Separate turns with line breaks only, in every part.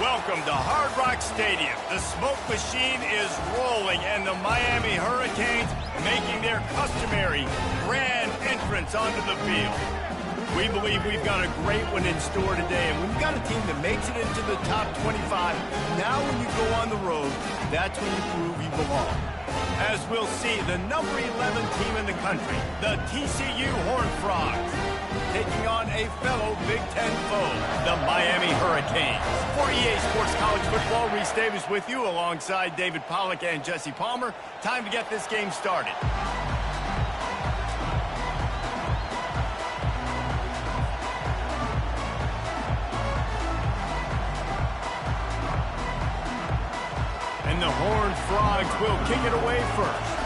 Welcome to Hard Rock Stadium. The smoke machine is rolling, and the Miami Hurricanes making their customary grand entrance onto the field. We believe we've got a great one in store today, and when you've got a team that makes it into the top 25, now when you go on the road, that's when you prove you belong. As we'll see, the number 11 team in the country, the TCU Horned Frogs, taking on a fellow Big Ten foe, the Miami Hurricanes. For EA Sports College Football, Reese Davis with you alongside David Pollack and Jesse Palmer. Time to get this game started. And the Horned Frogs will kick it away first.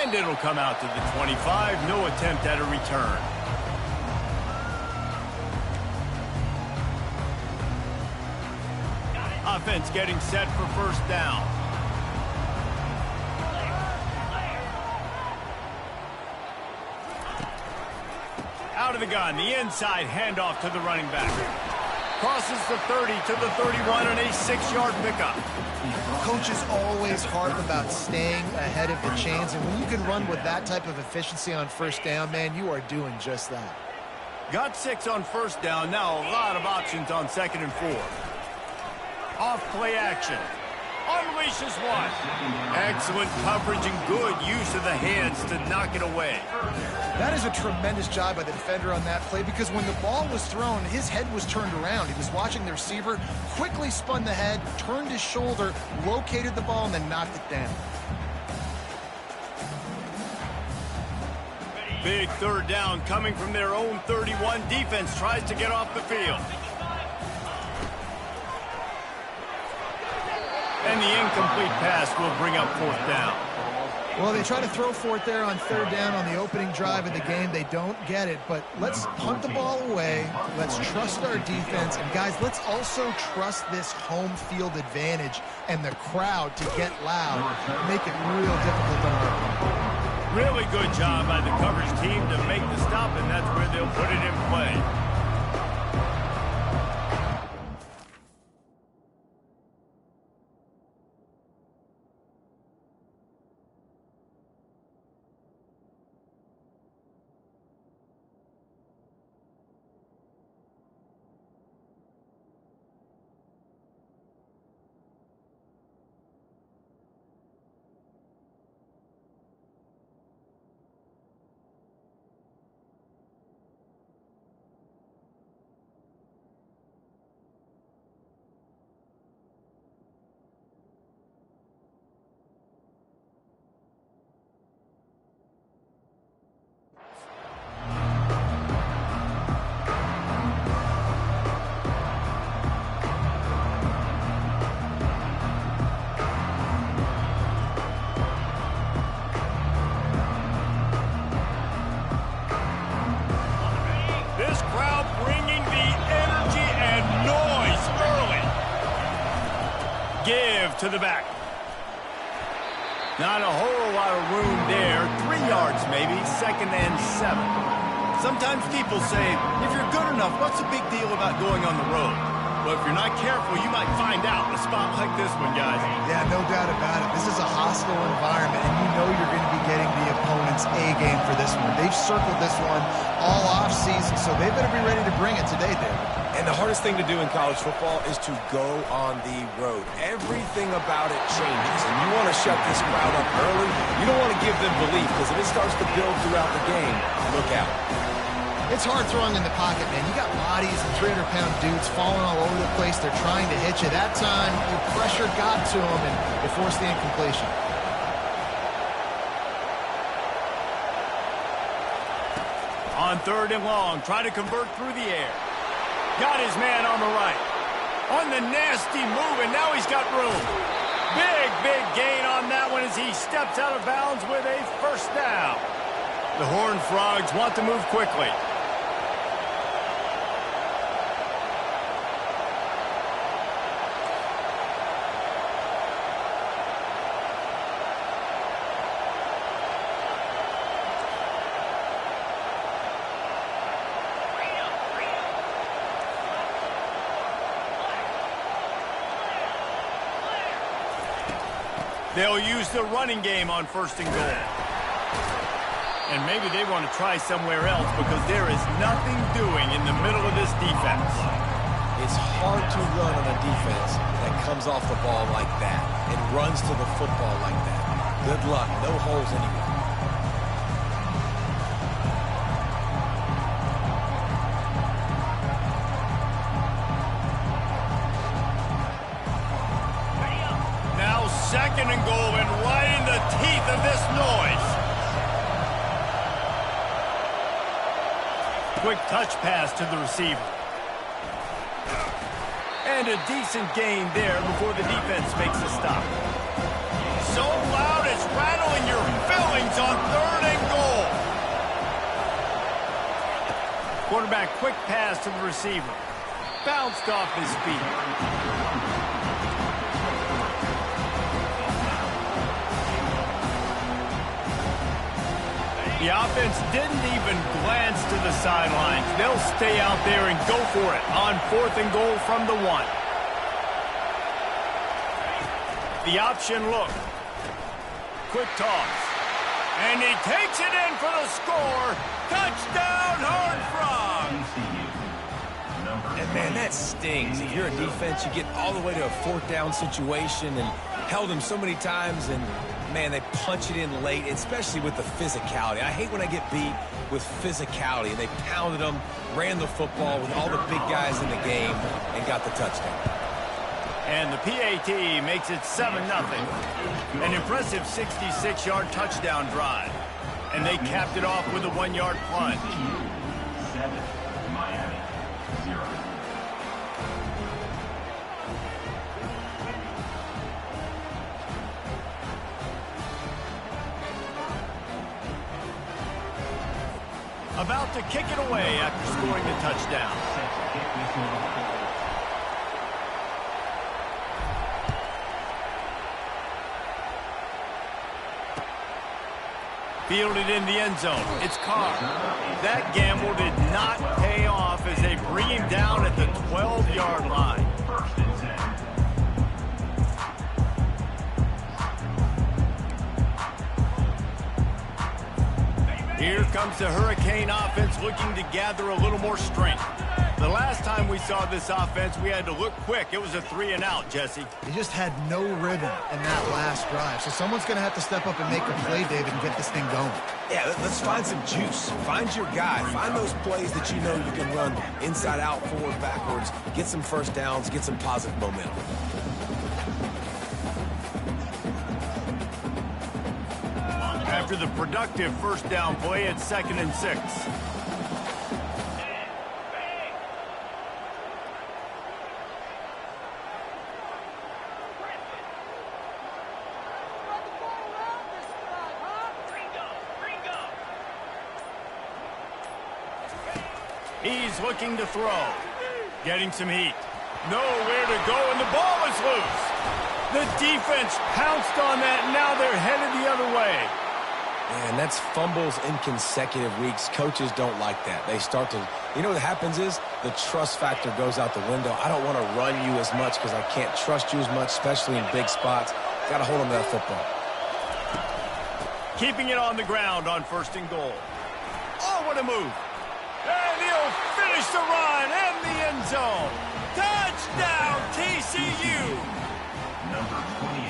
And it'll come out to the 25. No attempt at a return. Offense getting set for first down. Out of the gun, the inside handoff to the running back. Crosses the 30 to the 31 and a 6-yard pickup.
Coaches always harp about staying ahead of the chains, and when you can run with that type of efficiency on first down, man, you are doing just that.
Got 6 on first down. Now a lot of options on 2nd and 4. Off play action. Unleashes one. Excellent coverage and good use of the hands to knock it away.
That is a tremendous job by the defender on that play, because when the ball was thrown, his head was turned around. He was watching the receiver, quickly spun the head, turned his shoulder, located the ball, and then knocked it down.
Big third down coming from their own 31. Defense tries to get off the field. And the incomplete pass will bring up 4th down.
Well, they try to throw for it there on 3rd down on the opening drive of the game. They don't get it, but let's punt the ball away. Let's trust our defense. And, guys, let's also trust this home field advantage and the crowd to get loud, make it real difficult on our opponent.
Really good job by the coverage team to make the stop, and that's where they'll put it in play. To the back. Not a whole lot of room there. 3 yards maybe, 2nd and 7. Sometimes people say, if you're good enough, what's the big deal about going on the road? Well, if you're not careful, you might find out in a spot like this one, guys.
Yeah, no doubt about it. This is a hostile environment, and you know you're going to be getting the opponent's A game for this one. They've circled this one all offseason, so they better be ready to bring it today, David.
And the hardest thing to do in college football is to go on the road. Everything about it changes, and you want to shut this crowd up early. You don't want to give them belief, because if it starts to build throughout the game, look out.
It's hard throwing in the pocket, man. You got bodies and 300-pound dudes falling all over the place. They're trying to hit you. That time, the pressure got to them, and it forced the incompletion.
On 3rd and long, try to convert through the air. Got his man on the right. On the nasty move, and now he's got room. Big gain on that one as he steps out of bounds with a first down. The Horned Frogs want to move quickly. They'll use the running game on 1st and goal. And maybe they want to try somewhere else because there is nothing doing in the middle of this defense.
It's hard to run on a defense that comes off the ball like that and runs to the football like that. Good luck. No holes anywhere.
Now 2nd and goal and right in the teeth of this noise. Quick touch pass to the receiver. And a decent gain there before the defense makes a stop. So loud it's rattling your fillings on 3rd and goal. Quarterback quick pass to the receiver. Bounced off his feet. The offense didn't even glance to the sidelines. They'll stay out there and go for it on 4th and goal from the 1. The option look. Quick toss. And he takes it in for the score. Touchdown, Horned Frogs!
And man, that stings. If you're a defense, you get all the way to a 4th down situation and held them so many times, and man, they punch it in late, especially with the physicality. I hate when I get beat with physicality. And they pounded them, ran the football with all the big guys in the game, and got the touchdown.
And the PAT makes it 7-0. An impressive 66-yard touchdown drive. And they capped it off with a 1-yard plunge.
7, Miami, 0.
About to kick it away after scoring the touchdown. Fielded in the end zone. It's Carr. That gamble did not pay off as they bring him down at the 12-yard line.
1st and 10.
Here comes the Hurricane offense looking to gather a little more strength. The last time we saw this offense, we had to look quick. It was a 3-and-out, Jesse.
He just had no rhythm in that last drive. So someone's going to have to step up and make a play, David, and get this thing going.
Yeah, let's find some juice. Find your guy. Find those plays that you know you can run inside out, forward, backwards. Get some 1st downs. Get some positive momentum.
After the productive 1st down play at 2nd and 6. He's looking to throw. Getting some heat. Nowhere to go, and the ball is loose. The defense pounced on that, and now they're headed the other way.
And that's fumbles in consecutive weeks. Coaches don't like that. They start to, you know what happens is the trust factor goes out the window. I don't want to run you as much because I can't trust you as much, especially in big spots. Got to hold them to that football.
Keeping it on the ground on 1st and goal. Oh, what a move. And he'll finish the run in the end zone. Touchdown, TCU.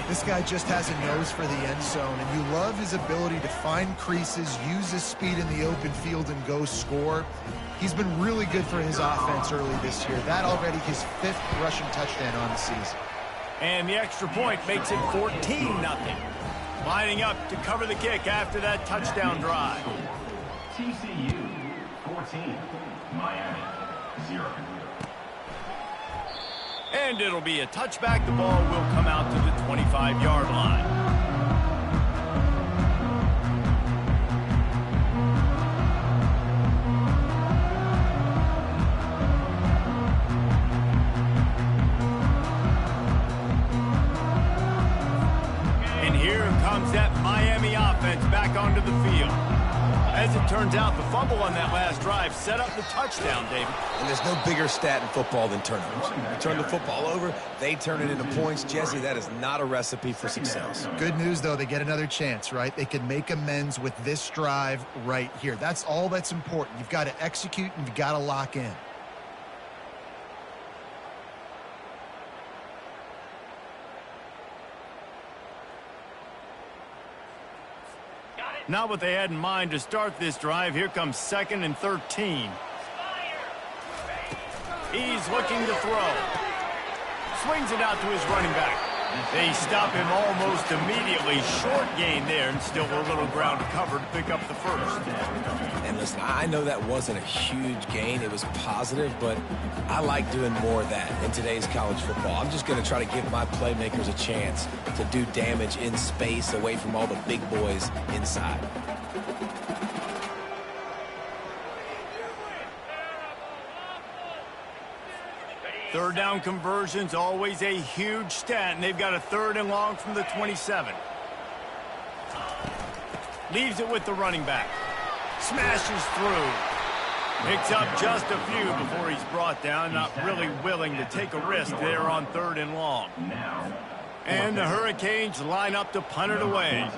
This guy just has a nose for the end zone, and you love his ability to find creases, use his speed in the open field, and go score. He's been really good for his offense early this year. That already his 5th rushing touchdown on the season.
And the extra point makes it 14-0. Lining up to cover the kick after that touchdown drive.
TCU, 14, Miami, 0.
And it'll be a touchback. The ball will come out to the 25-yard line. And here comes that Miami offense back onto the field. As it turns out, the fumble on that last drive set up the touchdown, David.
And there's no bigger stat in football than turnovers. You turn the football over, they turn it into points. Jesse, that is not a recipe for success.
Good news, though, they get another chance, right? They can make amends with this drive right here. That's all that's important. You've got to execute and you've got to lock in.
Not what they had in mind to start this drive. Here comes 2nd and 13. He's looking to throw. Swings it out to his running back. They stop him almost immediately. Short gain there, and still a little ground to cover to pick up the first.
And listen, I know that wasn't a huge gain. It was positive, but I like doing more of that in today's college football. I'm just going to try to give my playmakers a chance to do damage in space away from all the big boys inside.
Third down conversions, always a huge stat, and they've got a 3rd and long from the 27. Leaves it with the running back. Smashes through. Picks up just a few before he's brought down, not really willing to take a risk there on 3rd and long. And the Hurricanes line up to punt it away.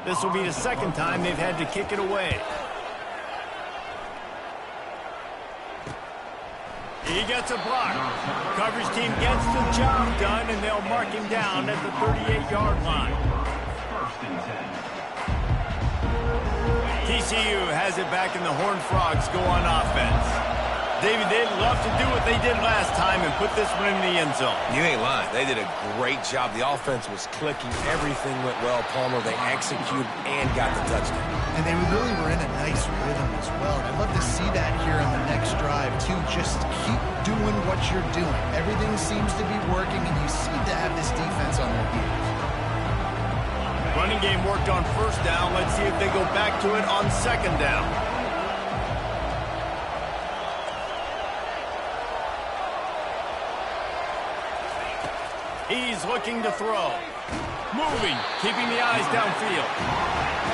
This will be the 2nd time they've had to kick it away. He gets a block. Coverage team gets the job done, and they'll mark him down at the 38-yard line. TCU has it back, and the Horned Frogs go on offense. David, they'd love to do what they did last time and put this one in the end zone.
You ain't lying. They did a great job. The offense was clicking. Everything went well. Palmer, they executed and got the touchdown.
And they really were in a nice rhythm as well. And I'd love to see that here on the next drive, too. Just keep doing what you're doing. Everything seems to be working, and you seem to have this defense on their heels.
Running game worked on 1st down. Let's see if they go back to it on 2nd down. He's looking to throw. Moving, keeping the eyes downfield.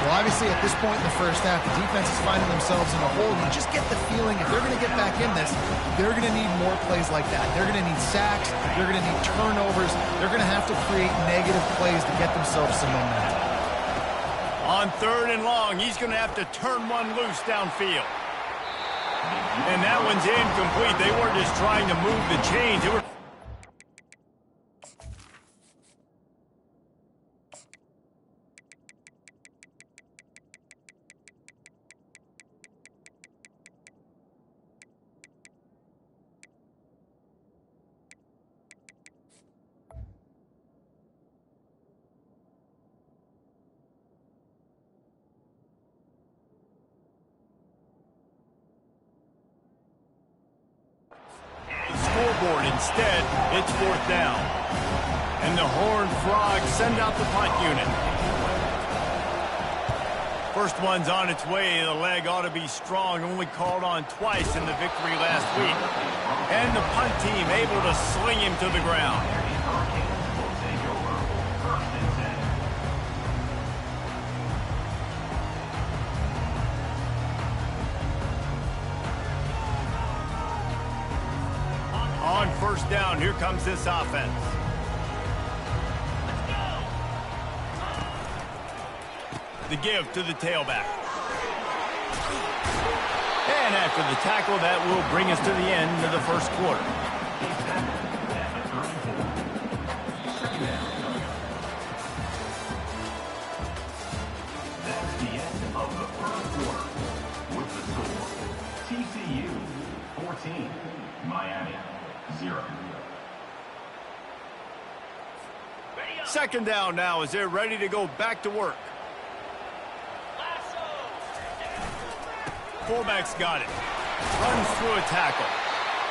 Well, obviously, at this point in the first half, the defense is finding themselves in a hole. You just get the feeling if they're going to get back in this, they're going to need more plays like that. They're going to need sacks. They're going to need turnovers. They're going to have to create negative plays to get themselves some momentum.
On 3rd and long, he's going to have to turn one loose downfield. And that one's incomplete. They weren't just trying to move the chains. They were... scoreboard. Instead, it's 4th down. And the Horned Frogs send out the punt unit. First one's on its way. The leg ought to be strong. Only called on twice in the victory last week. And the punt team able to sling him to the ground. On 1st down, here comes this offense. The give to the tailback. And after the tackle, that will bring us to the end of the 1st quarter.
That's the end of the 1st quarter. With the score, TCU 14, Miami 0.
2nd down now as they're ready to go back to work. Fullback's got it. Runs through a tackle.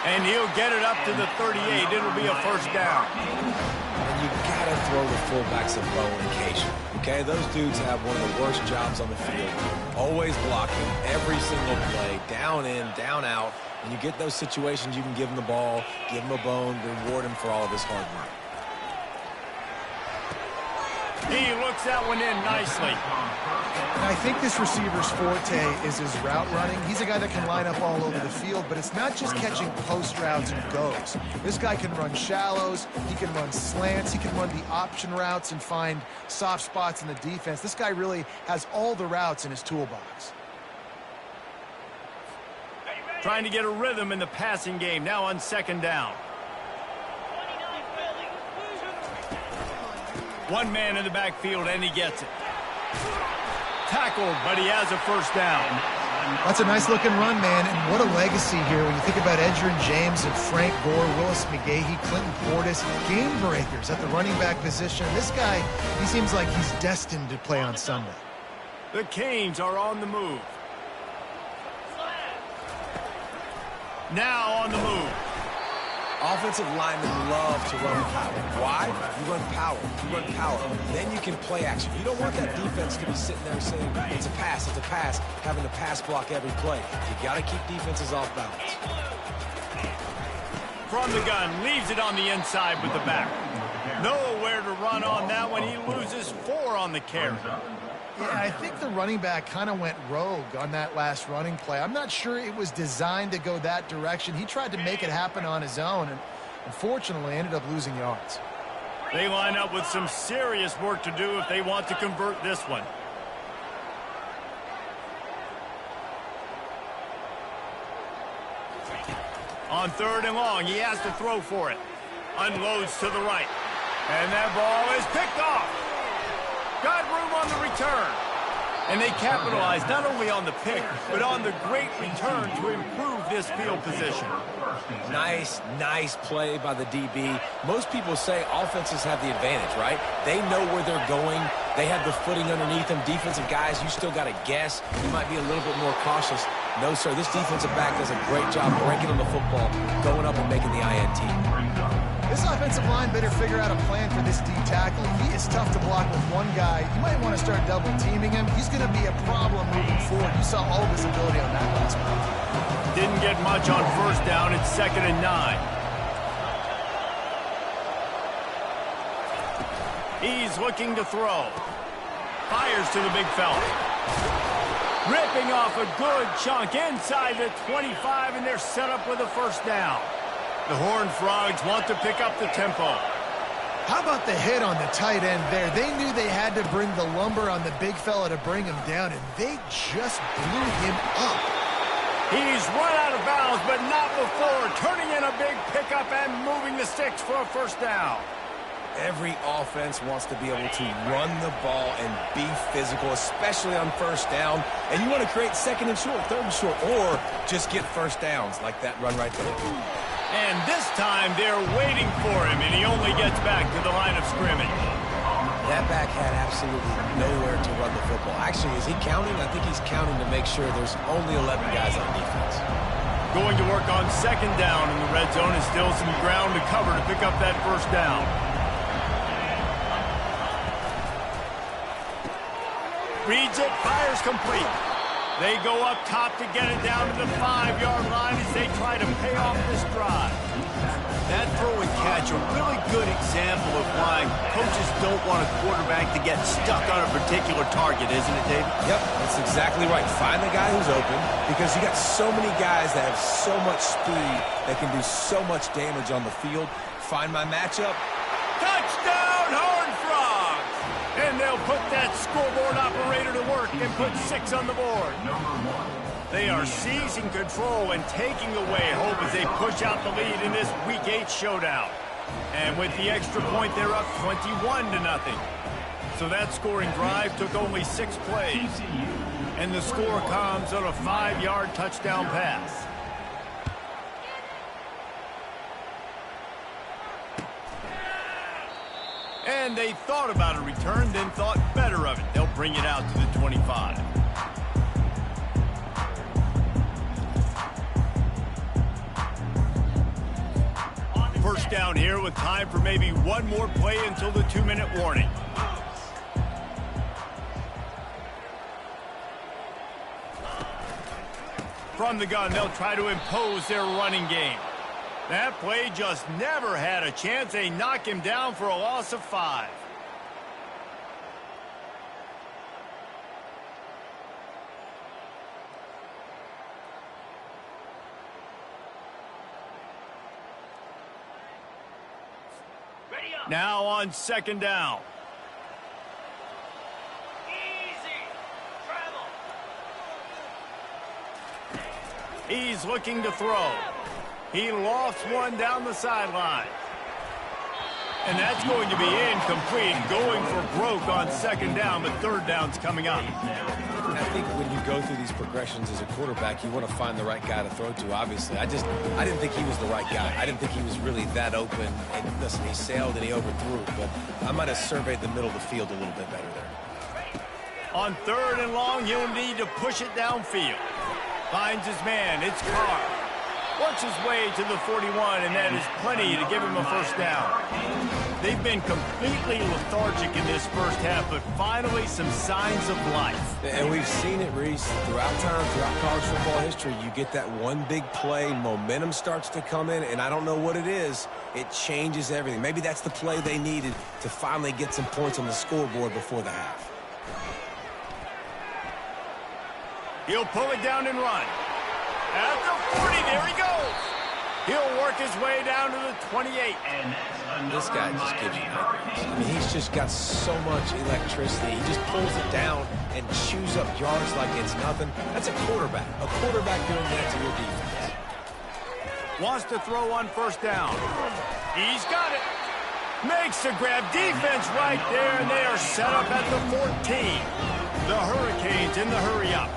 And he'll get it up to the 38. It'll be a 1st down.
And you got to throw the fullbacks a bone occasionally. Okay, those dudes have one of the worst jobs on the field. Always blocking every single play, down in, down out. When you get those situations, you can give him the ball, give him a bone, reward him for all of his hard work.
He looks that one in nicely.
And I think this receiver's forte is his route running. He's a guy that can line up all over the field, but it's not just catching post routes and goes. This guy can run shallows, he can run slants, he can run the option routes and find soft spots in the defense. This guy really has all the routes in his toolbox.
Trying to get a rhythm in the passing game, now on second down. One man in the backfield, and he gets it. Tackled, but he has a first down.
That's a nice-looking run, man, and what a legacy here when you think about Edgerrin James and Frank Gore, Willis McGahee, Clinton Portis, game breakers at the running back position. This guy, he seems like he's destined to play on Sunday.
The Canes are on the move. Now on the move.
Offensive linemen love to run power. Why? You run power. You run power. Then you can play action. You don't want that defense to be sitting there saying, it's a pass, having to pass block every play. You got to keep defenses off balance.
From the gun, leaves it on the inside with the back. Nowhere to run on that one. He loses 4 on the carry.
Yeah, I think the running back kind of went rogue on that last running play. I'm not sure it was designed to go that direction. He tried to make it happen on his own and unfortunately ended up losing yards.
They line up with some serious work to do if they want to convert this one. On third and long, he has to throw for it. Unloads to the right. And that ball is picked off. Got room on the return. And they capitalize not only on the pick, but on the great return to improve this field position.
Nice play by the DB. Most people say offenses have the advantage, right? They know where they're going. They have the footing underneath them. Defensive guys, you still got to guess. You might be a little bit more cautious. No, sir, this defensive back does a great job breaking on the football, going up and making the INT.
This offensive line better figure out a plan for this D tackle. He is tough to block with one guy. You might want to start double teaming him. He's going to be a problem moving forward. You saw all of his ability on that last play.
Didn't get much on first down. It's 2nd and 9. He's looking to throw. Fires to the big fella. Ripping off a good chunk inside the 25, and they're set up with a first down. The Horned Frogs want to pick up the tempo.
How about the hit on the tight end there? They knew they had to bring the lumber on the big fella to bring him down, and they just blew him up.
He's run out of bounds, but not before. Turning in a big pickup and moving the sticks for a first down.
Every offense wants to be able to run the ball and be physical, especially on first down. And you want to create 2nd and short, 3rd and short, or just get first downs like that run right there.
And this time they're waiting for him, and he only gets back to the line of scrimmage.
That back had absolutely nowhere to run the football. Actually, is he counting? I think he's counting to make sure there's only 11 guys on defense.
Going to work on 2nd down in the red zone, and still some ground to cover to pick up that first down. Reads it, fires complete. They go up top to get it down to the 5-yard line as they try to pay off this drive. That throw and catch, a really good example of why coaches don't want a quarterback to get stuck on a particular target, isn't it, David?
Yep, that's exactly right. Find the guy who's open, because you got so many guys that have so much speed that can do so much damage on the field. Find my matchup.
Touchdown, Horned Frogs! And they'll put that scoreboard operator to work and put 6 on the board. They are seizing control and taking away hope as they push out the lead in this Week 8 showdown. And with the extra point, they're up 21-0. So that scoring drive took only 6 plays. And the score comes on a 5-yard touchdown pass. And they thought about a return, then thought better of it. They'll bring it out to the 25. First down here with time for maybe one more play until the 2-minute warning. From the gun, they'll try to impose their running game. That play just never had a chance. They knock him down for a loss of 5. Now on second down. He's looking to throw. He lofts one down the sideline. And that's going to be incomplete, going for broke on second down, but third down's coming up.
I think when you go through these progressions as a quarterback, you want to find the right guy to throw to, obviously. I didn't think he was the right guy. I didn't think he was really that open. And listen, he sailed and he overthrew, but I might have surveyed the middle of the field a little bit better there.
On third and long, he'll need to push it downfield. Finds his man, it's Carr. Works his way to the 41, and that is plenty to give him a first down. They've been completely lethargic in this first half, but finally some signs of life.
And we've seen it, Reese, throughout time, throughout college football history. You get that one big play, momentum starts to come in, and I don't know what it is. It changes everything. Maybe that's the play they needed to finally get some points on the scoreboard before the half.
He'll pull it down and run. At the 40, there he goes. He'll work his way down to the 28.
This guy just gives you nightmares. I mean, he's just got so much electricity. He just pulls it down and chews up yards like it's nothing. That's a quarterback. A quarterback doing that to your defense.
Wants to throw on first down. He's got it. Makes the grab. Defense right there, and they are set up at the 14. The Hurricanes in the hurry-up.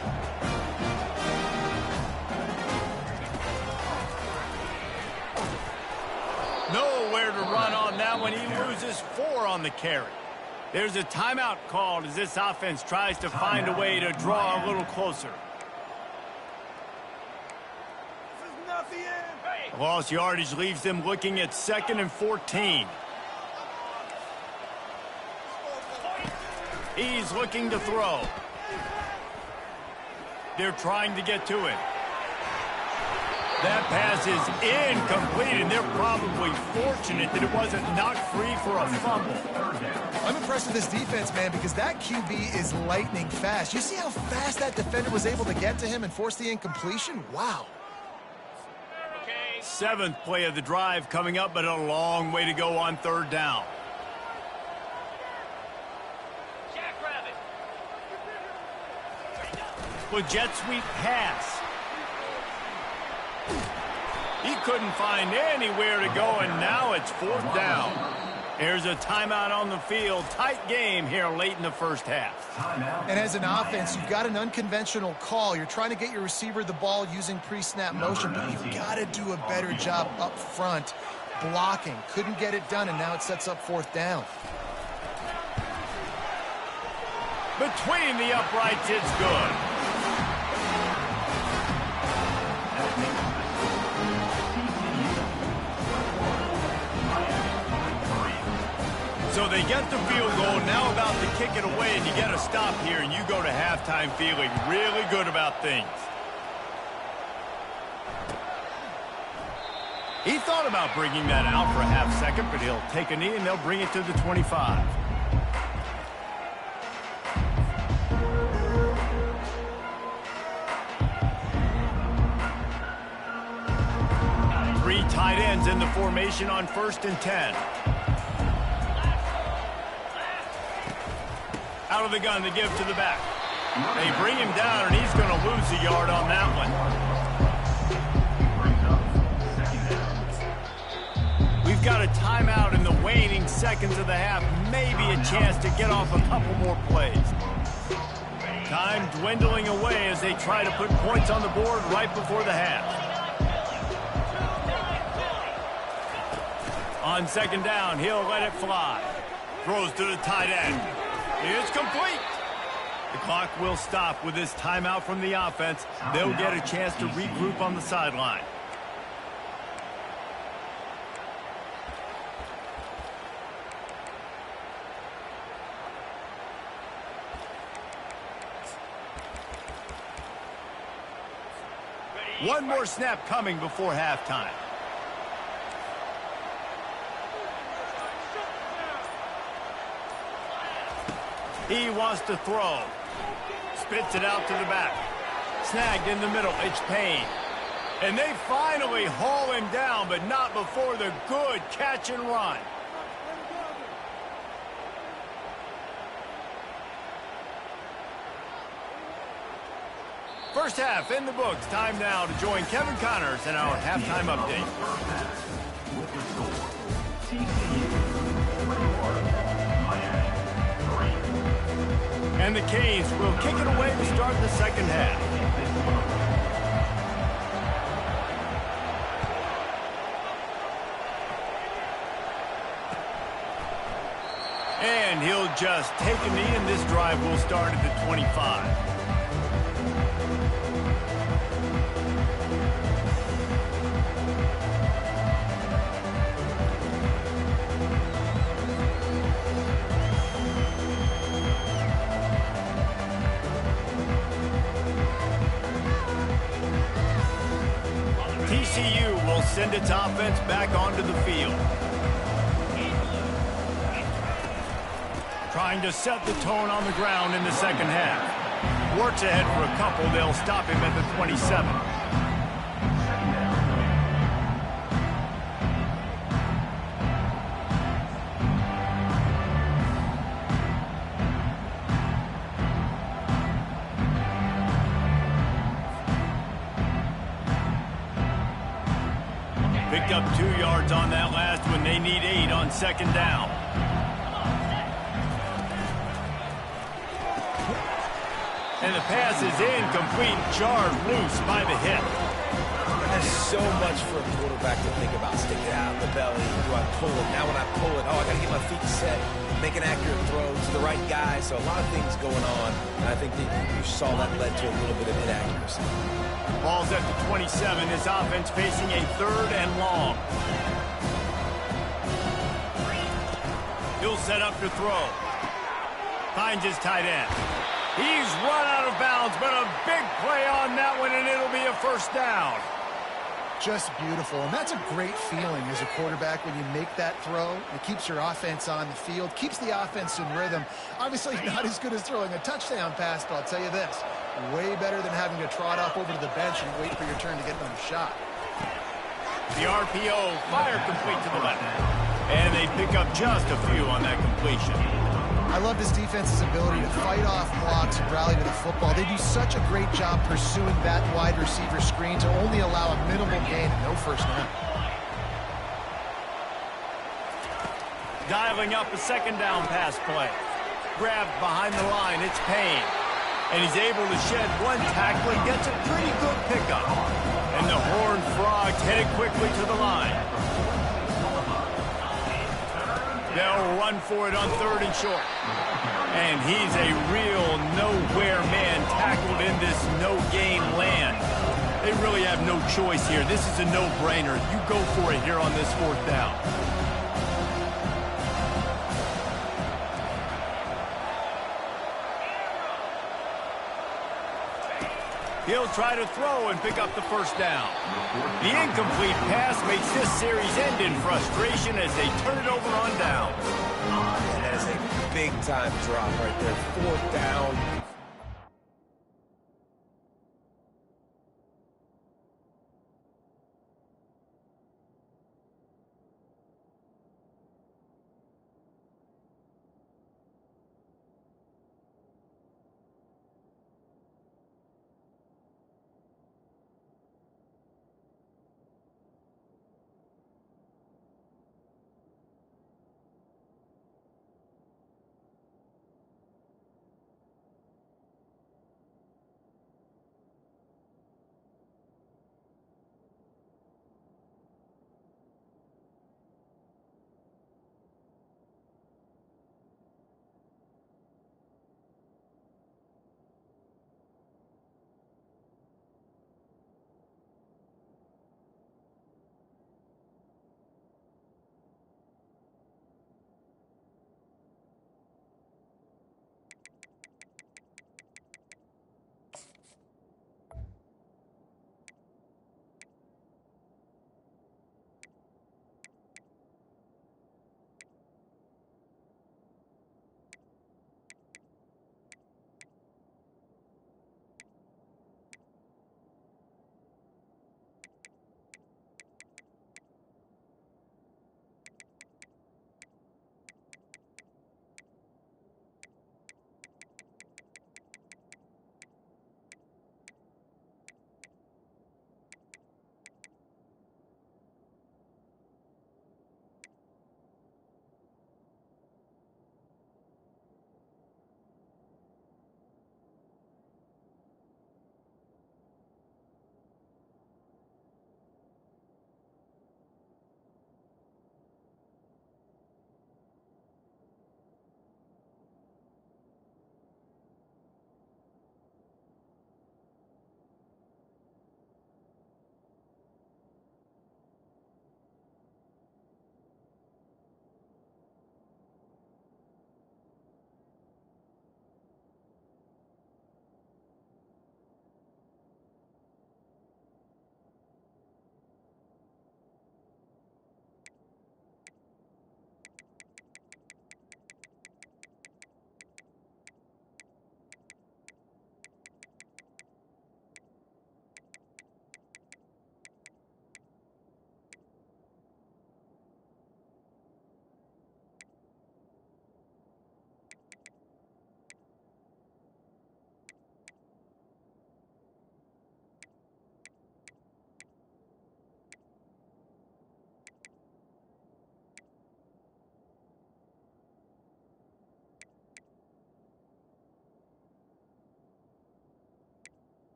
Nowhere to run on that one. He loses 4 on the carry. There's a timeout called as this offense tries to find a way to draw a little closer. Lost yardage leaves them looking at 2nd and 14. He's looking to throw. They're trying to get to it. That pass is incomplete, and they're probably fortunate that it wasn't knocked free for a fumble.
I'm impressed with this defense, man, because that QB is lightning fast. You see how fast that defender was able to get to him and force the incompletion? Wow.
7th play of the drive coming up, but a long way to go on third down. With jet sweep pass. He couldn't find anywhere to go, and now it's 4th down. There's a timeout on the field. Tight game here late in the first half.
And as an offense, you've got an unconventional call. You're trying to get your receiver the ball using pre-snap motion, but you've got to do a better job up front blocking. Couldn't get it done, and now it sets up 4th down.
Between the uprights, it's good. So they get the field goal, now about to kick it away, and you get a stop here, and you go to halftime feeling really good about things. He thought about bringing that out for a half second, but he'll take a knee, and they'll bring it to the 25. Three tight ends in the formation on 1st and 10. Out of the gun, they give to the back. They bring him down, and he's going to lose a yard on that one. We've got a timeout in the waning seconds of the half. Maybe a chance to get off a couple more plays. Time dwindling away as they try to put points on the board right before the half. On 2nd down, he'll let it fly. Throws to the tight end. It's complete. The clock will stop with this timeout from the offense. They'll get a chance to regroup on the sideline. One more snap coming before halftime. He wants to throw. Spits it out to the back. Snagged in the middle. It's Payne. And they finally haul him down, but not before the good catch and run. First half in the books. Time now to join Kevin Connors in our halftime update.
With the score, TCU 21, Miami 3.
And the Canes will kick it away to start the second half. And he'll just take a knee, and this drive will start at the 25. TCU will send its offense back onto the field. Trying to set the tone on the ground in the second half. Works ahead for a couple. They'll stop him at the 27. Picked up 2 yards on that last one. They need 8 on second down. And the pass is incomplete, jarred loose by the hip.
There's so much for a quarterback to think about. Stick it out in the belly. Do I pull it? Now when I pull it, I got to get my feet set, make an accurate throw to the right guy. So a lot of things going on. And I think that you saw that led to a little bit of inaccuracy.
Ball's at the 27. His offense facing a 3rd and long. He'll set up to throw. Finds his tight end. He's run out of bounds, but a big play on that one, and it'll be a first down.
Just beautiful, and that's a great feeling as a quarterback when you make that throw. It keeps your offense on the field, keeps the offense in rhythm. Obviously not as good as throwing a touchdown pass, but I'll tell you this, way better than having to trot off over to the bench and wait for your turn to get another shot.
The RPO fire complete to the left, and they pick up just a few on that completion.
I love this defense's ability to fight off blocks and rally to the football. They do such a great job pursuing that wide receiver screen to only allow a minimal gain and no first down.
Dialing up a second down pass play. Grabbed behind the line, it's Payne. And he's able to shed one tackle and gets a pretty good pickup. And the Horned Frogs headed quickly to the line. They'll run for it on 3rd and short. And he's a real nowhere man tackled in this no-gain land. They really have no choice here. This is a no-brainer. You go for it here on this 4th down. He'll try to throw and pick up the first down. The incomplete pass makes this series end in frustration as they turn it over on down.
And that is a big-time drop right there. 4th down.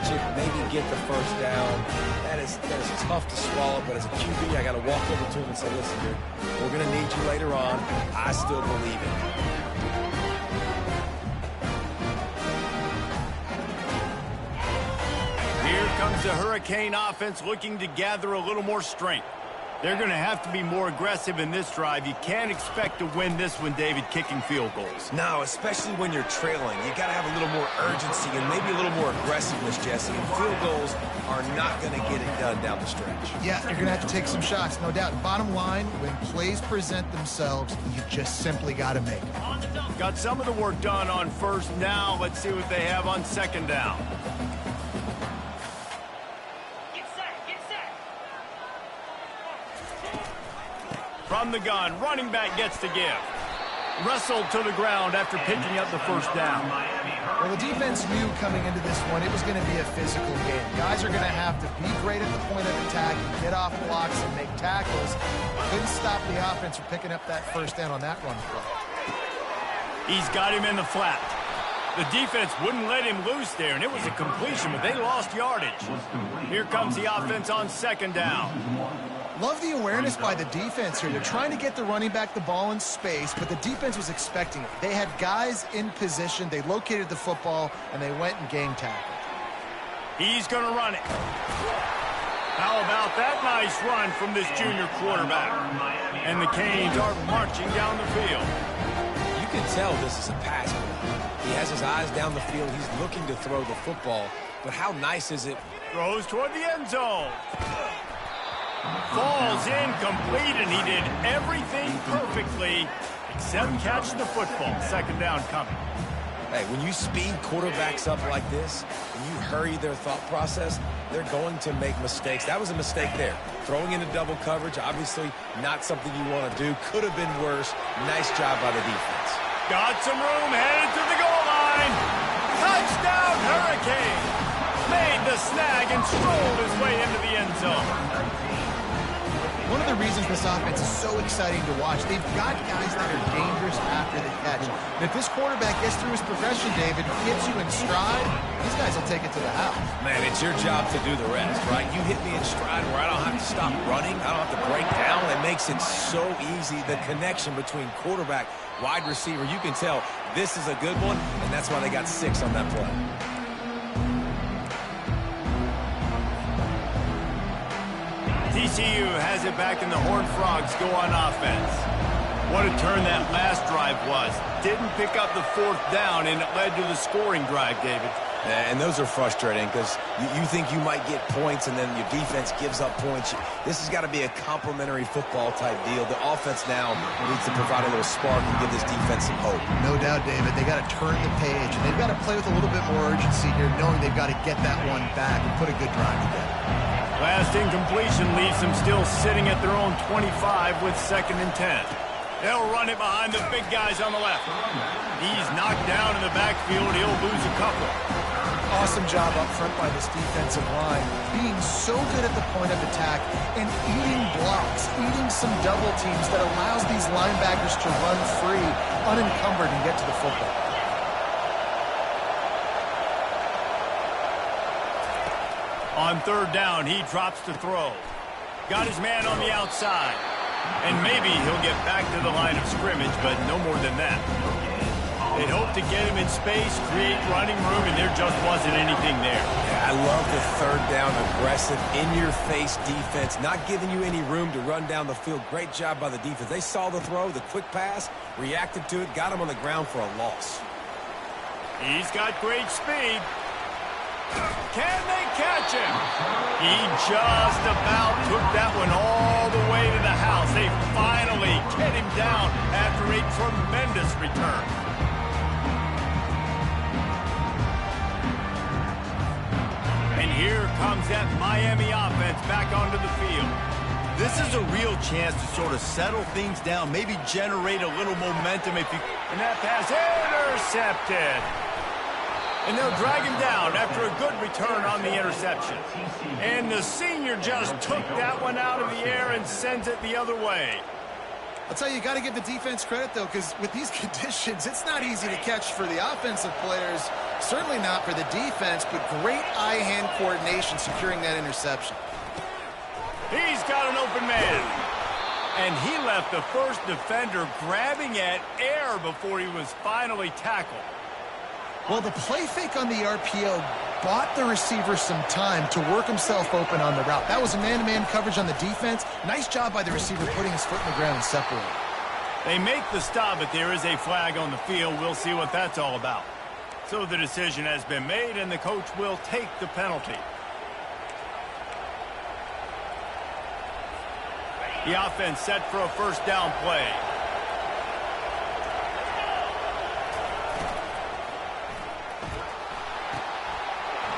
catch it, maybe get the first down. That is tough to swallow, but as a QB, I got to walk over to him and say, listen, dude, we're going to need you later on. I still believe it.
Here comes the Hurricane offense looking to gather a little more strength. They're going to have to be more aggressive in this drive. You can't expect to win this one, David, kicking field goals.
No, especially when you're trailing. You got to have a little more urgency and maybe a little more aggressiveness, Jesse. And field goals are not going to get it done down the stretch.
Yeah, you're going to have to take some shots, no doubt. Bottom line, when plays present themselves, you just simply got to make them.
Got some of the work done on first. Now let's see what they have on second down. From the gun, running back gets the give. Wrestled to the ground after picking up the first down.
Well, the defense knew coming into this one it was going to be a physical game. Guys are going to have to be great at the point of attack and get off blocks and make tackles. Couldn't stop the offense from picking up that first down on that run play.
He's got him in the flat. The defense wouldn't let him loose there, and it was a completion, but they lost yardage. Here comes the offense on second down.
Love the awareness by the defense here. They're trying to get the running back the ball in space, but the defense was expecting it. They had guys in position. They located the football, and they went and game tackled.
He's going to run it. How about that nice run from this junior quarterback? And the Canes are marching down the field.
You can tell this is a pass play. He has his eyes down the field. He's looking to throw the football, but how nice is it?
Throws toward the end zone. Falls incomplete, and he did everything perfectly except catch the football. Second down coming.
Hey, when you speed quarterbacks up like this, when you hurry their thought process, they're going to make mistakes. That was a mistake there. Throwing into double coverage, obviously not something you want to do. Could have been worse. Nice job by the defense.
Got some room, headed to the goal line. Touchdown, Hurricane. Made the snag and strolled his way into the end zone.
One of the reasons this offense is so exciting to watch, they've got guys that are dangerous after the catch. And if this quarterback gets through his progression, David, gets you in stride, these guys will take it to the house.
Man, it's your job to do the rest, right? You hit me in stride where I don't have to stop running. I don't have to break down. It makes it so easy, the connection between quarterback, wide receiver. You can tell this is a good one, and that's why they got 6 on that play.
TCU has it back, and the Horned Frogs go on offense. What a turn that last drive was. Didn't pick up the fourth down, and it led to the scoring drive, David.
And those are frustrating because you think you might get points, and then your defense gives up points. This has got to be a complimentary football type deal. The offense now needs to provide a little spark and give this defense some hope.
No doubt, David. They got to turn the page, and they've got to play with a little bit more urgency here, knowing they've got to get that one back and put a good drive together.
Last incompletion leaves them still sitting at their own 25 with 2nd and 10. They'll run it behind the big guys on the left. He's knocked down in the backfield. He'll lose a couple.
Awesome job up front by this defensive line, being so good at the point of attack and eating blocks, eating some double teams that allows these linebackers to run free, unencumbered, and get to the football.
On third down, he drops to throw. Got his man on the outside. And maybe he'll get back to the line of scrimmage, but no more than that. They'd hope to get him in space, create running room, and there just wasn't anything there.
Yeah, I love the third down, aggressive, in-your-face defense, not giving you any room to run down the field. Great job by the defense. They saw the throw, the quick pass, reacted to it, got him on the ground for a loss.
He's got great speed. Can they catch him? He just about took that one all the way to the house. They finally get him down after a tremendous return. And here comes that Miami offense back onto the field. This is a real chance to sort of settle things down, maybe generate a little momentum if you... And that pass intercepted. And they'll drag him down after a good return on the interception. And the senior just took that one out of the air and sends it the other way.
I'll tell you, you got to give the defense credit, though, because with these conditions, it's not easy to catch for the offensive players, certainly not for the defense, but great eye-hand coordination securing that interception.
He's got an open man. And he left the first defender grabbing at air before he was finally tackled.
Well, the play fake on the RPO bought the receiver some time to work himself open on the route. That was a man-to-man coverage on the defense. Nice job by the receiver putting his foot in the ground and separating.
They make the stop, but there is a flag on the field. We'll see what that's all about. So the decision has been made, and the coach will take the penalty. The offense set for a first down play.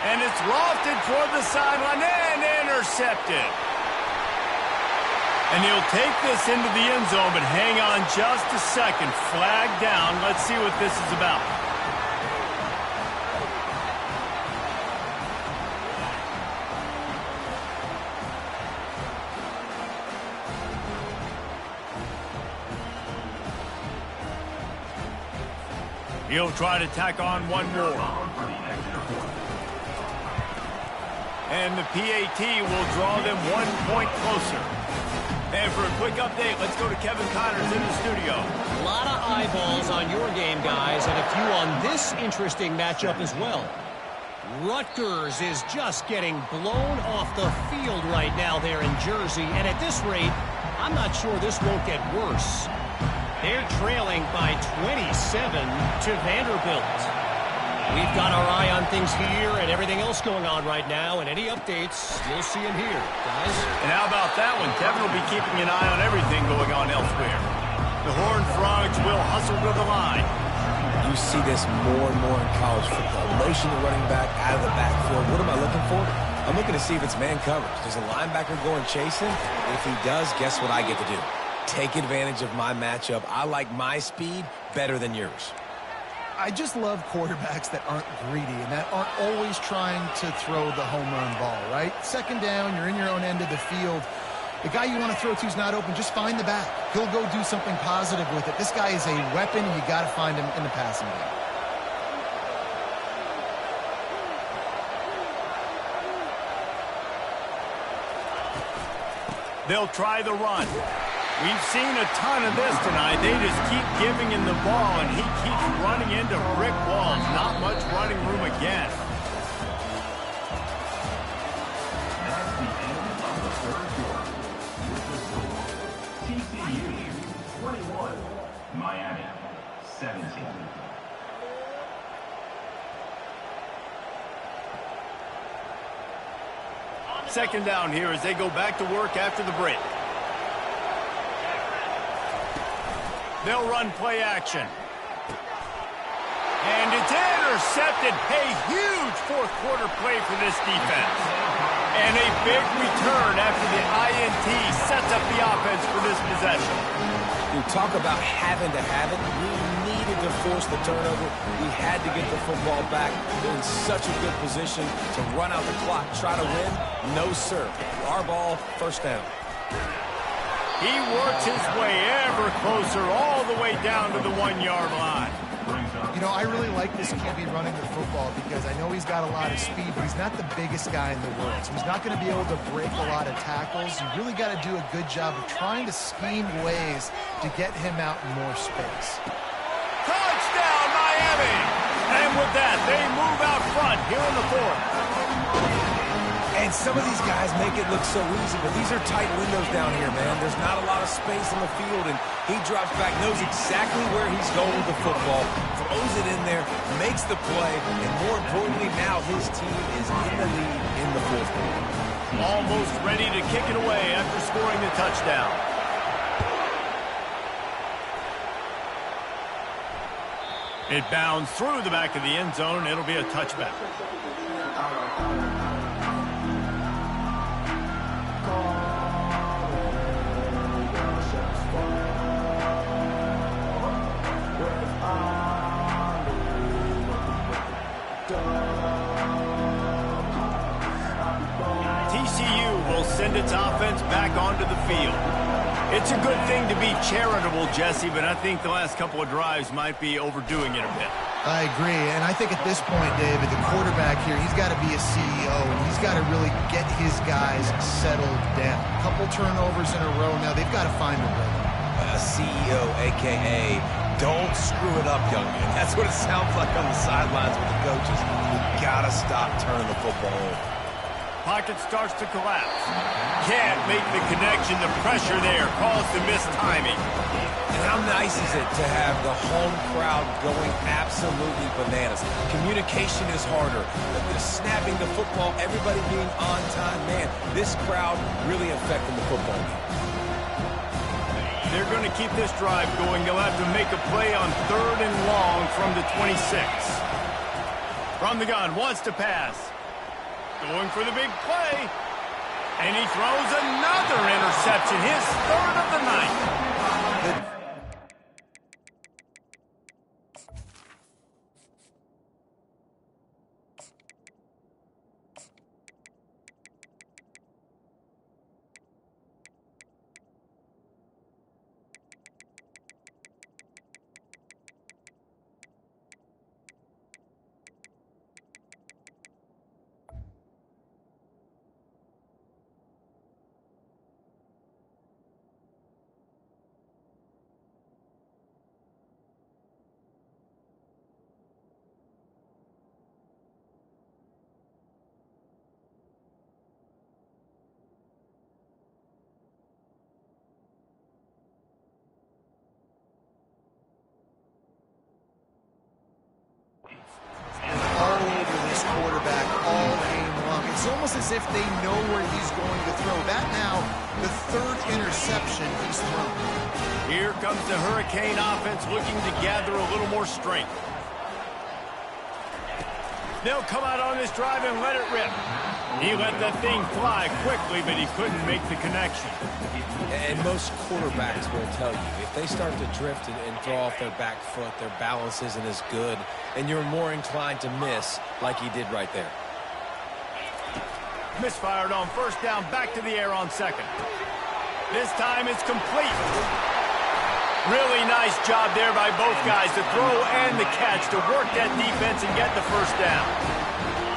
And it's lofted toward the sideline and intercepted. And he'll take this into the end zone, but hang on just a second. Flag down. Let's see what this is about. He'll try to tack on one more. And the PAT will draw them 1 point closer. And for a quick update, let's go to Kevin Connors in the studio.
A lot of eyeballs on your game, guys, and a few on this interesting matchup as well. Rutgers is just getting blown off the field right now there in Jersey, and at this rate, I'm not sure this won't get worse. They're trailing by 27 to Vanderbilt. We've got our eye on things here and everything else going on right now, and any updates, you'll see them here, guys.
And how about that one? Kevin will be keeping an eye on everything going on elsewhere. The Horned Frogs will hustle to the line.
You see this more and more in college football. Motion the running back out of the backfield. What am I looking for? I'm looking to see if it's man coverage. Does a linebacker go and chase him? If he does, guess what I get to do? Take advantage of my matchup. I like my speed better than yours.
I just love quarterbacks that aren't greedy and that aren't always trying to throw the home run ball, right? Second down, you're in your own end of the field. The guy you want to throw to is not open. Just find the back. He'll go do something positive with it. This guy is a weapon, and you got to find him in the passing game.
They'll try the run. We've seen a ton of this tonight. They just keep giving him the ball, and he keeps running into brick walls. Not much running room again.
That's the end of the third quarter. With the score, TCU 21, Miami 17.
Second down here as they go back to work after the break. They'll run play action. And it's intercepted. A huge fourth quarter play for this defense. And a big return after the INT sets up the offense for this possession.
You talk about having to have it. We needed to force the turnover. We had to get the football back. They're in such a good position to run out the clock, try to win. No, sir. Our ball, first down.
He works his way ever closer all the way down to the 1 yard line.
You know, I really like this QB running the football because I know he's got a lot of speed, but he's not the biggest guy in the world. So he's not going to be able to break a lot of tackles. You really got to do a good job of trying to scheme ways to get him out in more space.
Touchdown, Miami! And with that, they move out front here in the fourth.
And some of these guys make it look so easy, but these are tight windows down here, man. There's not a lot of space on the field, and he drops back, knows exactly where he's going with the football, throws it in there, makes the play, and more importantly, now his team is in the lead in the fourth quarter.
Almost ready to kick it away after scoring the touchdown. It bounds through the back of the end zone. It'll be a touchback. TCU will send its offense back onto the field. It's a good thing to be charitable, Jesse, but I think the last couple of drives might be overdoing it a bit.
I agree, and I think at this point, David, the quarterback here, he's got to be a CEO, and he's got to really get his guys settled down. A couple turnovers in a row now. They've got to find a rhythm.
A CEO, a.k.a. don't screw it up, young man. That's what it sounds like on the sidelines with the coaches. You got to stop turning the football over.
Pocket starts to collapse. Can't make the connection. The pressure there caused the missed timing.
And how nice is it to have the home crowd going absolutely bananas? Communication is harder. The snapping the football, everybody being on time. Man, this crowd really affecting the football game.
They're going to keep this drive going. They'll have to make a play on 3rd and long from the 26. From the gun, wants to pass. Going for the big play. And he throws another interception. His 3rd of the night.
All over this quarterback all game long. It's almost as if they know where he's going to throw. That now, the 3rd interception he's thrown.
Here comes the Hurricane offense looking to gather a little more strength. They'll come out on this drive and let it rip. He let the thing fly quickly, but he couldn't make the connection.
And most quarterbacks will tell you, if they start to drift and throw off their back foot, their balance isn't as good, and you're more inclined to miss like he did right there.
Misfired on 1st down, back to the air on 2nd. This time it's complete. Really nice job there by both guys, the throw and the catch, to work that defense and get the 1st down.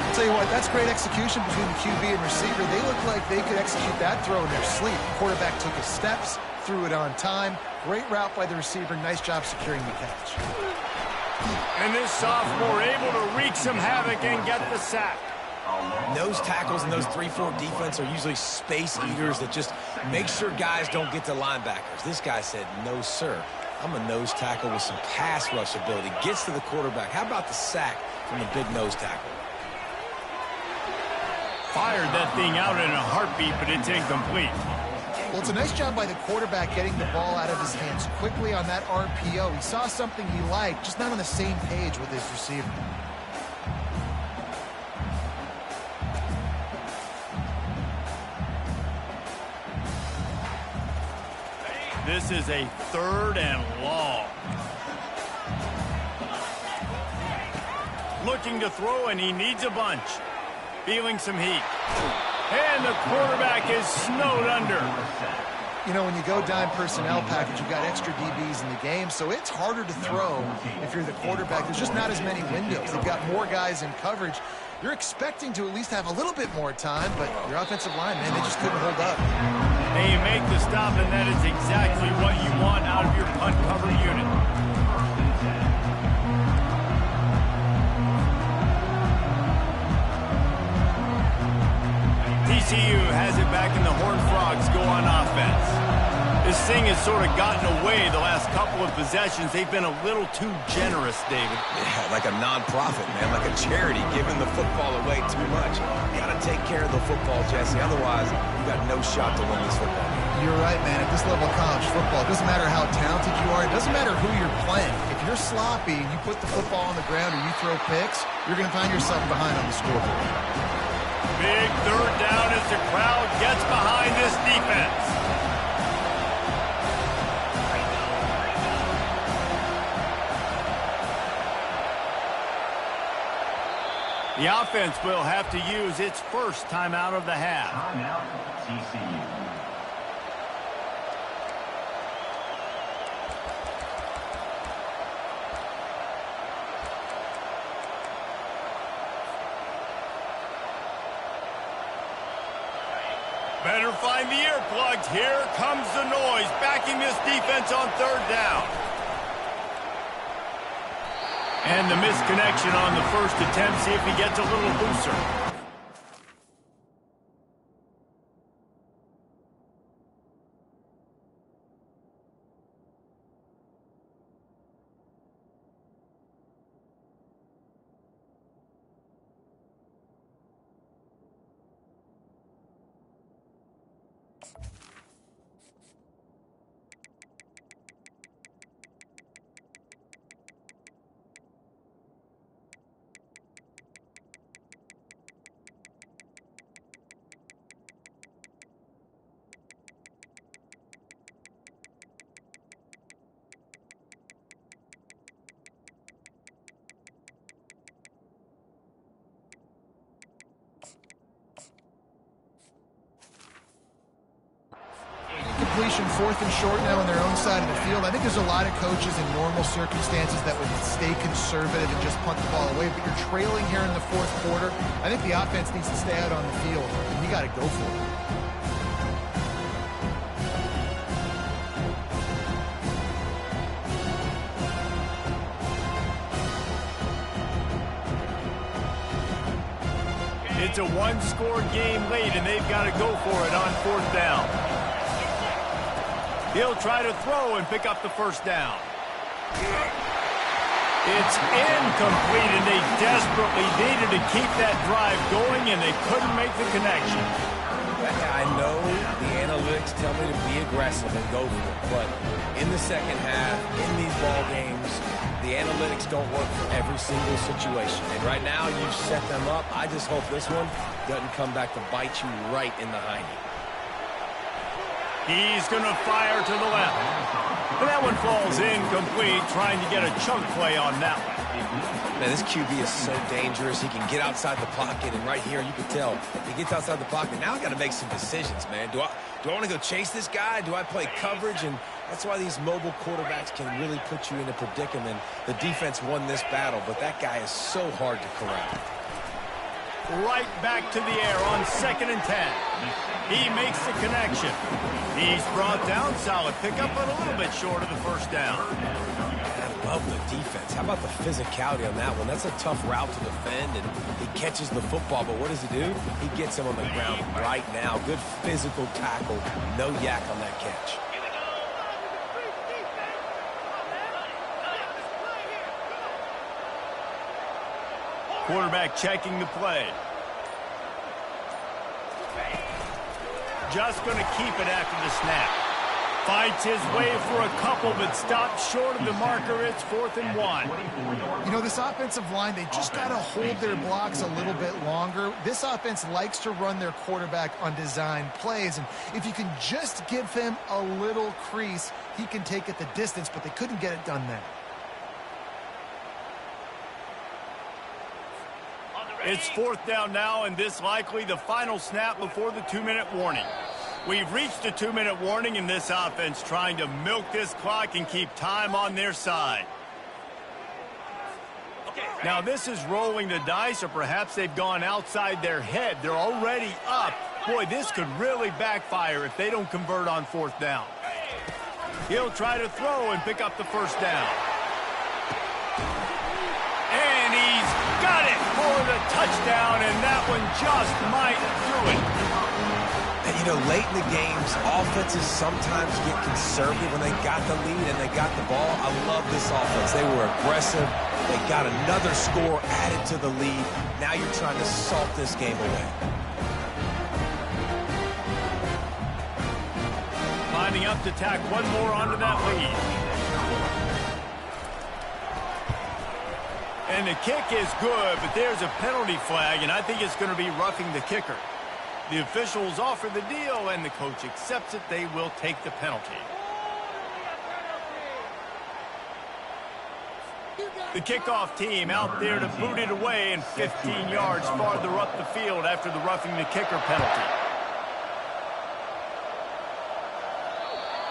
I'll tell you what, that's great execution between the QB and receiver. They look like they could execute that throw in their sleep. The quarterback took his steps, threw it on time. Great route by the receiver. Nice job securing the catch.
And this sophomore able to wreak some havoc and get the sack.
Nose tackles in those 3-4 defense are usually space eaters that just make sure guys don't get to linebackers. This guy said, no, sir. I'm a nose tackle with some pass rush ability. Gets to the quarterback. How about the sack from the big nose tackle?
Fired that thing out in a heartbeat, but it's incomplete.
Well, it's a nice job by the quarterback getting the ball out of his hands quickly on that RPO. He saw something he liked, just not on the same page with his receiver.
This is a 3rd and long. Looking to throw, and he needs a bunch. Feeling some heat. And the quarterback is snowed under.
You know, when you go dime personnel package, you've got extra DBs in the game, so it's harder to throw if you're the quarterback. There's just not as many windows. They've got more guys in coverage. You're expecting to at least have a little bit more time, but your offensive line, man, they just couldn't hold up.
And you make the stop, and that is exactly what you want out of your punt cover unit. TCU has it back, and the Horned Frogs go on offense. This thing has sort of gotten away the last couple of possessions. They've been a little too generous, David.
Yeah, like a nonprofit, man, like a charity, giving the football away too much. You got to take care of the football, Jesse. Otherwise, you got no shot to win this football game.
You're right, man. At this level of college football, it doesn't matter how talented you are. It doesn't matter who you're playing. If you're sloppy and you put the football on the ground or you throw picks, you're going to find yourself behind on the scoreboard.
Big 3rd down as the crowd gets behind this defense. The offense will have to use its first timeout of the half.
Timeout, TCU.
better find the earplugs. Here comes the noise, backing this defense on third down. And the misconnection on the first attempt. See if he gets a little looser.
Completion, 4th and short now on their own side of the field. I think there's a lot of coaches in normal circumstances that would stay conservative and just punt the ball away, but you're trailing here in the 4th quarter. I think the offense needs to stay out on the field, and you got to go for it.
It's a one-score game late, and they've got to go for it on 4th down. He'll try to throw and pick up the first down. It's incomplete, and they desperately needed to keep that drive going, and they couldn't make the connection.
I know the analytics tell me to be aggressive and go for it, but in the second half, in these ball games, the analytics don't work for every single situation. And right now, you've set them up. I just hope this one doesn't come back to bite you right in the hiney.
He's going to fire to the left. And that one falls incomplete, trying to get a chunk play on that one.
Man, this QB is so dangerous. He can get outside the pocket, and right here you can tell he gets outside the pocket. Now I got to make some decisions, man. Do I want to go chase this guy? Do I play coverage? And that's why these mobile quarterbacks can really put you in a predicament. The defense won this battle, but that guy is so hard to corral.
Right back to the air on 2nd and 10. He makes the connection. He's brought down. Solid pickup, but a little bit short of the first down.
I love the defense. How about the physicality on that one? That's a tough route to defend, and he catches the football, but what does he do? He gets him on the ground right now. Good physical tackle. No yak on that catch.
Quarterback checking the play. Just going to keep it after the snap. Fights his way for a couple, but stops short of the marker. It's 4th and 1.
You know, this offensive line, they just got to hold their blocks a little bit longer. This offense likes to run their quarterback on design plays, and if you can just give him a little crease, he can take it the distance, but they couldn't get it done there.
It's 4th down now, and this likely the final snap before the 2-minute warning. We've reached the 2-minute warning, and this offense trying to milk this clock and keep time on their side. Now, this is rolling the dice, or perhaps they've gone outside their head. They're already up. Boy, this could really backfire if they don't convert on 4th down. He'll try to throw and pick up the first down. And he's got it for the touchdown, and that one just might do it.
And, you know, late in the games, offenses sometimes get conservative when they got the lead and they got the ball. I love this offense. They were aggressive. They got another score added to the lead. Now you're trying to salt this game away.
Lining up to tack one more onto that lead. And the kick is good, but there's a penalty flag, and I think it's going to be roughing the kicker. The officials offer the deal, and the coach accepts it. They will take the penalty. The kickoff team out there to boot it away, and 15 yards farther up the field after the roughing the kicker penalty.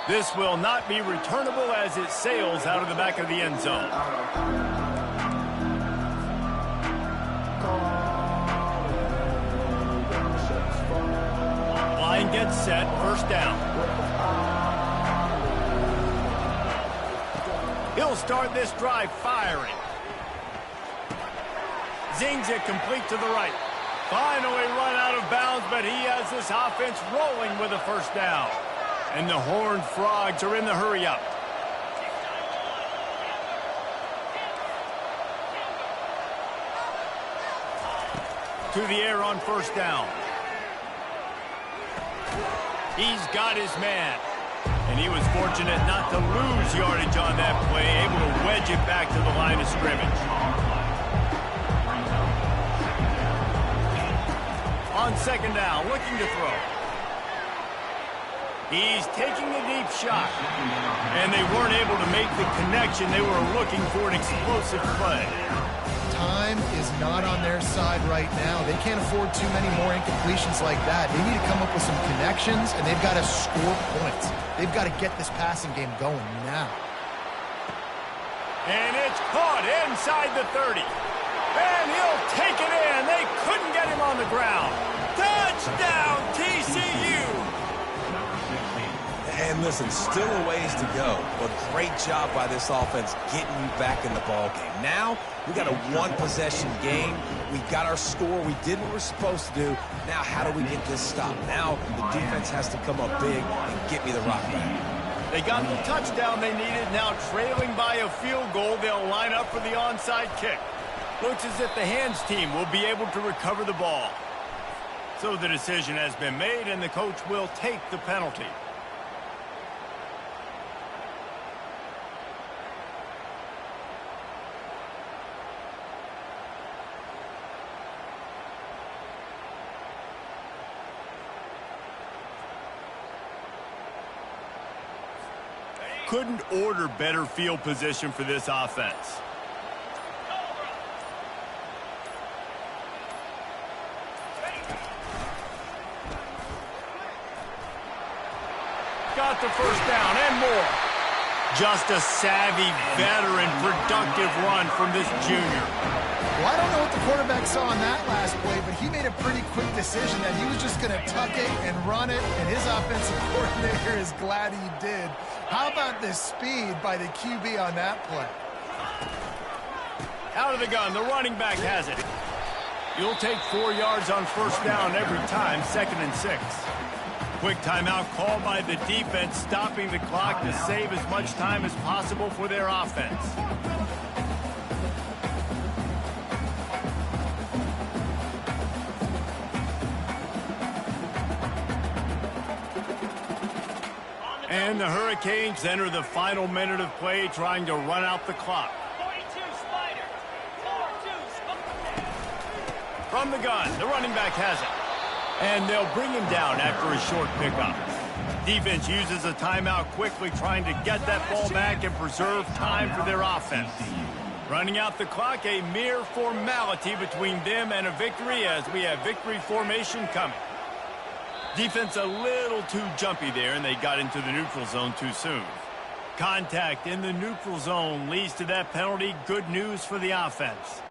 This will not be returnable as it sails out of the back of the end zone. Line gets Defense set, first down. He'll start this drive firing. Zings it complete to the right. Finally run out of bounds, but he has this offense rolling with a first down. And the Horned Frogs are in the hurry-up. To the air on first down. He's got his man. And he was fortunate not to lose yardage on that play, able to wedge it back to the line of scrimmage. On second down, looking to throw. He's taking a deep shot. And they weren't able to make the connection. They were looking for an explosive play.
Time is not on their side right now. They can't afford too many more incompletions like that. They need to come up with some connections, and they've got to score points. They've got to get this passing game going now.
And it's caught inside the 30. And he'll take it in. They couldn't get him on the ground. Touchdown, TCU!
And listen, still a ways to go, but great job by this offense getting you back in the ball game. Now, we got a one-possession game. We got our score. We did what we're supposed to do. Now, how do we get this stopped? Now, the defense has to come up big and get me the rock back.
They got the touchdown they needed. Now, trailing by a field goal, they'll line up for the onside kick. Looks as if the hands team will be able to recover the ball. So the decision has been made, and the coach will take the penalty. Couldn't order better field position for this offense. Got the first down and more. Just a savvy, veteran, productive run from this junior.
Well, I don't know what the quarterback saw on that last play, but he made a pretty quick decision that he was just going to tuck it and run it, and his offensive coordinator is glad he did. How about the speed by the QB on that play?
Out of the gun, the running back has it. You'll take 4 yards on first down every time, 2nd and 6. Quick timeout called by the defense, stopping the clock to save as much time as possible for their offense. And the Hurricanes enter the final minute of play, trying to run out the clock. From the gun, the running back has it. And they'll bring him down after a short pickup. Defense uses a timeout quickly, trying to get that ball back and preserve time for their offense. Running out the clock, a mere formality between them and a victory, as we have victory formation coming. Defense a little too jumpy there, and they got into the neutral zone too soon. Contact in the neutral zone leads to that penalty. Good news for the offense.